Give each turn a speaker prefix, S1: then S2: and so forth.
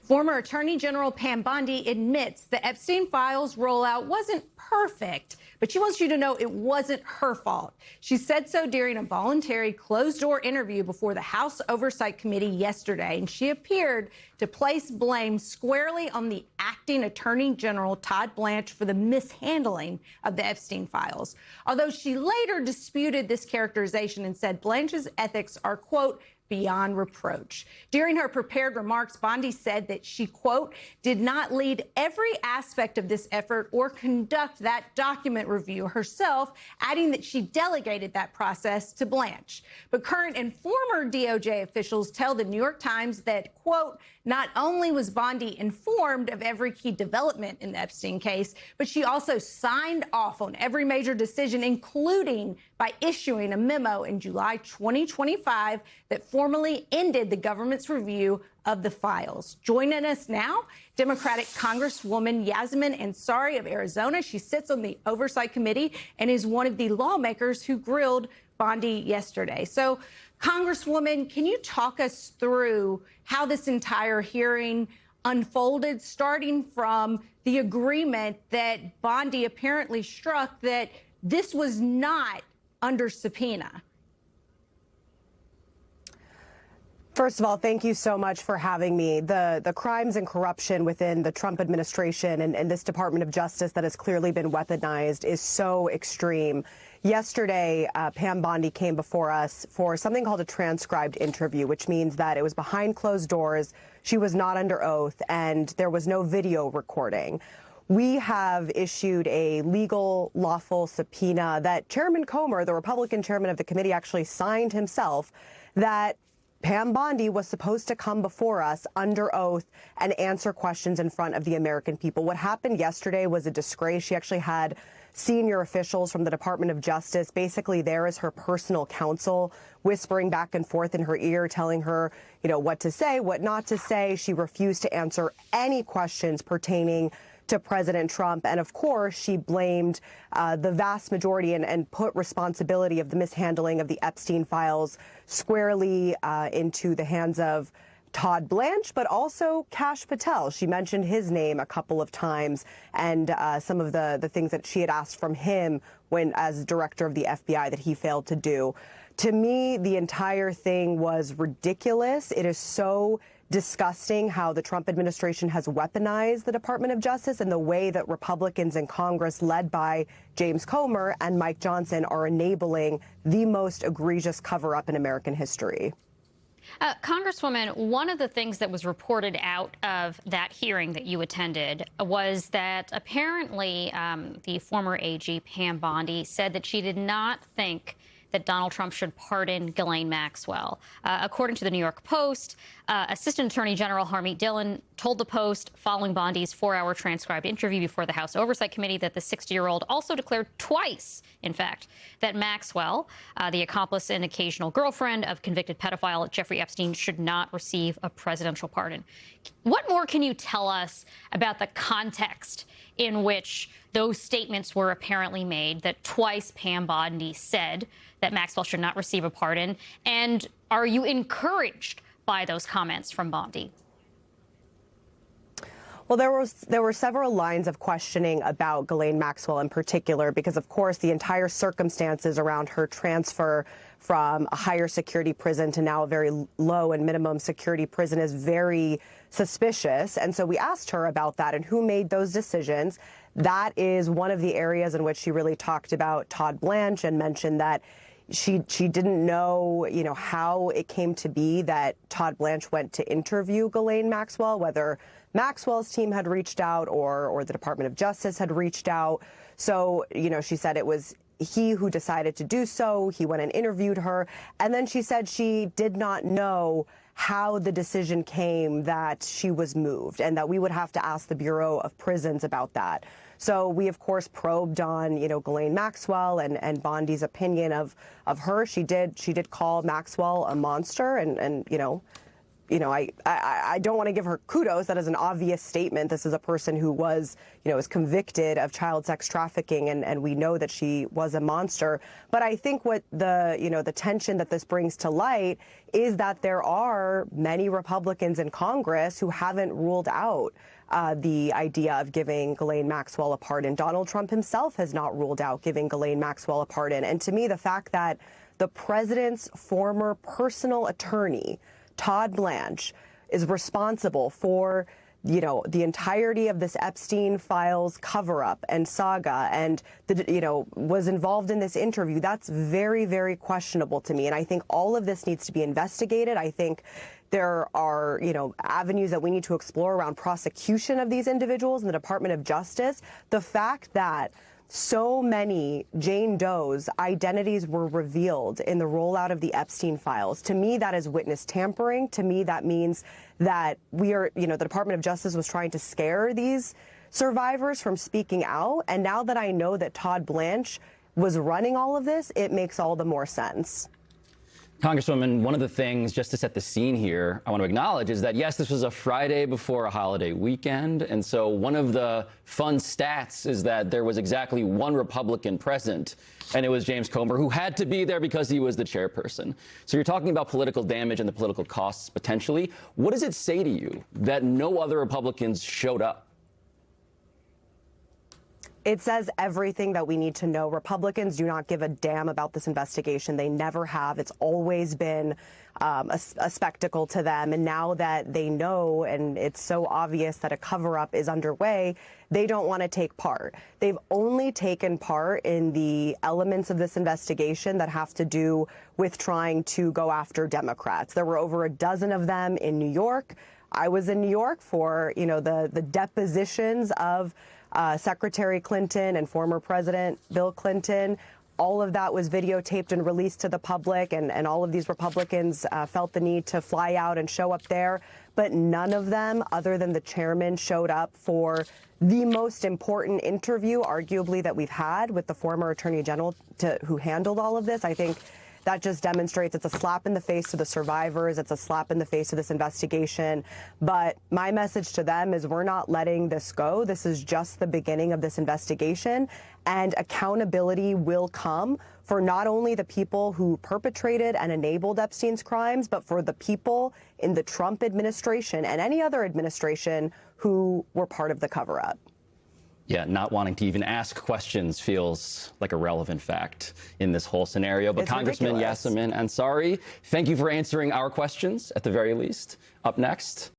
S1: Former Attorney General Pam Bondi admits the Epstein files rollout wasn't perfect, but she wants you to know it wasn't her fault. She said so during a voluntary closed-door interview before the House Oversight Committee yesterday, and she appeared to place blame squarely on the acting Attorney General Todd Blanche for the mishandling of the Epstein files. Although she later disputed this characterization and said Blanche's ethics are, quote, beyond reproach. During her prepared remarks, Bondi said that she, quote, did not lead every aspect of this effort or conduct that document review herself, adding that she delegated that process to Blanche. But current and former DOJ officials tell the New York Times that, quote, not only was Bondi informed of every key development in the Epstein case, but she also signed off on every major decision, including by issuing a memo in July 2025 that formally ended the government's review of the files. Joining us now, Democratic Congresswoman Yasmin Ansari of Arizona. She sits on the Oversight Committee and is one of the lawmakers who grilled Bondi yesterday. So, Congresswoman, can you talk us through how this entire hearing unfolded, starting from the agreement that Bondi apparently struck that this was not under subpoena?
S2: First of all, thank you so much for having me. The crimes and corruption within the Trump administration and this Department of Justice that has clearly been weaponized is so extreme. Yesterday, Pam Bondi came before us for something called a transcribed interview, which means that it was behind closed doors. She was not under oath, and there was no video recording. We have issued a legal, lawful subpoena that Chairman Comer, the Republican chairman of the committee, actually signed himself, that Pam Bondi was supposed to come before us under oath and answer questions in front of the American people. What happened yesterday was a disgrace. She actually had senior officials from the Department of Justice basically there as her personal counsel, whispering back and forth in her ear, telling her, you know, what to say, what not to say. She refused to answer any questions pertaining to President Trump. And of course, she blamed the vast majority and put responsibility of the mishandling of the Epstein files squarely into the hands of Todd Blanche, but also Kash Patel. She mentioned his name a couple of times and some of the things that she had asked from him when as director of the FBI that he failed to do. To me, the entire thing was ridiculous. It is so disgusting how the Trump administration has weaponized the Department of Justice and the way that Republicans in Congress, led by James Comer and Mike Johnson, are enabling the most egregious cover-up in American history.
S3: Congresswoman, one of the things that was reported out of that hearing that you attended was that apparently the former AG, Pam Bondi, said that she did not think that Donald Trump should pardon Ghislaine Maxwell. According to the New York Post, Assistant Attorney General Harmeet Dillon told the Post following Bondi's 4-hour transcribed interview before the House Oversight Committee that the 60-year-old also declared twice, in fact, that Maxwell, the accomplice and occasional girlfriend of convicted pedophile Jeffrey Epstein, should not receive a presidential pardon. What more can you tell us about the context in which those statements were apparently made, that twice Pam Bondi said that Maxwell should not receive a pardon? And are you encouraged by those comments from Bondi?
S2: Well, there were several lines of questioning about Ghislaine Maxwell in particular, because, of course, the entire circumstances around her transfer from a higher security prison to now a very low and minimum security prison is very suspicious. And so we asked her about that and who made those decisions. That is one of the areas in which she really talked about Todd Blanche and mentioned that she didn't know, you know, how it came to be that Todd Blanche went to interview Ghislaine Maxwell, whether Maxwell's team had reached out or the Department of Justice had reached out. So, you know, she said it was he who decided to do so. He went and interviewed her. And then she said she did not know how the decision came that she was moved and that we would have to ask the Bureau of Prisons about that. So we, of course, probed on, you know, Ghislaine Maxwell and Bondi's opinion of her. She did call Maxwell a monster and, you know, I don't want to give her kudos. That is an obvious statement. This is a person who was, is convicted of child sex trafficking, and we know that she was a monster. But I think what the tension that this brings to light is that there are many Republicans in Congress who haven't ruled out the idea of giving Ghislaine Maxwell a pardon. Donald Trump himself has not ruled out giving Ghislaine Maxwell a pardon. And to me, the fact that the president's former personal attorney, Todd Blanche, is responsible for, the entirety of this Epstein files cover-up and saga and, was involved in this interview, that's very, very questionable to me. And I think all of this needs to be investigated. I think there are, avenues that we need to explore around prosecution of these individuals in the Department of Justice. The fact that so many Jane Doe's identities were revealed in the rollout of the Epstein files. To me, that is witness tampering. To me, that means that the Department of Justice was trying to scare these survivors from speaking out. And now that I know that Todd Blanche was running all of this, it makes all the more sense.
S4: Congresswoman, one of the things, just to set the scene here, I want to acknowledge is that, yes, this was a Friday before a holiday weekend. And so one of the fun stats is that there was exactly one Republican present, and it was James Comer, who had to be there because he was the chairperson. So you're talking about political damage and the political costs potentially. What does it say to you that no other Republicans showed up?
S2: It says everything that we need to know. Republicans do not give a damn about this investigation. They never have. It's always been a spectacle to them. And now that they know, and it's so obvious that a cover-up is underway, they don't want to take part. They've only taken part in the elements of this investigation that have to do with trying to go after Democrats. There were over a dozen of them in New York. I was in New York for, the depositions of Secretary Clinton and former President Bill Clinton. All of that was videotaped and released to the public, and all of these Republicans felt the need to fly out and show up there. But none of them, other than the chairman, showed up for the most important interview, arguably, that we've had with the former Attorney General who handled all of this. I think that just demonstrates it's a slap in the face to the survivors. It's a slap in the face to this investigation. But my message to them is we're not letting this go. This is just the beginning of this investigation, and accountability will come for not only the people who perpetrated and enabled Epstein's crimes, but for the people in the Trump administration and any other administration who were part of the cover-up.
S4: Yeah, not wanting to even ask questions feels like a relevant fact in this whole scenario. But Congressman Yasamin Ansari, thank you for answering our questions at the very least. Up next.